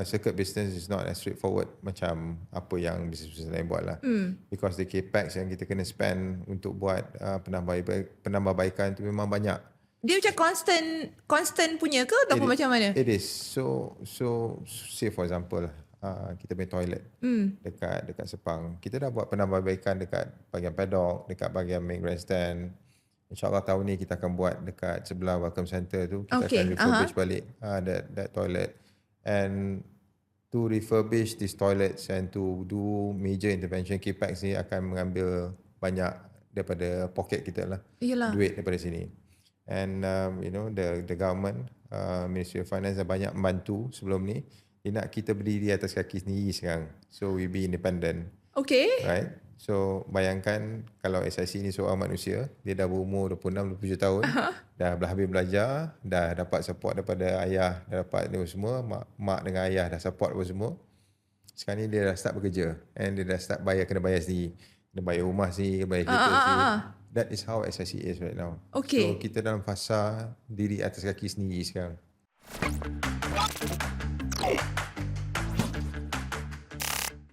circuit business is not as straightforward macam apa yang bisnes-bisnes lain buat lah. Because the capex yang kita kena spend untuk buat penambahbaikan tu memang banyak. Dia macam constant punya ke ataupun macam mana? It is. So say for example, kita punya toilet dekat Sepang. Kita dah buat penambahbaikan dekat bahagian paddock, dekat bahagian main grandstand. InsyaAllah tahun ni kita akan buat dekat sebelah welcome center tu. Kita akan refurbish balik that toilet. And to refurbish these toilets and to do major intervention, capex ni akan mengambil banyak daripada pocket kita lah. Yalah. Duit daripada sini. And the government, Ministry of Finance dah banyak membantu sebelum ni. Dia nak kita berdiri atas kaki sendiri sekarang. So we be independent. Okay. Right? So bayangkan kalau SIC ni seorang manusia, dia dah berumur 26-27 tahun, dah habis belajar, dah dapat support daripada ayah, dah dapat ni semua, mak dengan ayah dah support apa semua. Sekarang ni dia dah start bekerja and dia dah start kena bayar sendiri. Kena bayar rumah sendiri, kena bayar kereta sendiri. That is how SIC is right now. Okay. So kita dalam fasa diri atas kaki sendiri sekarang.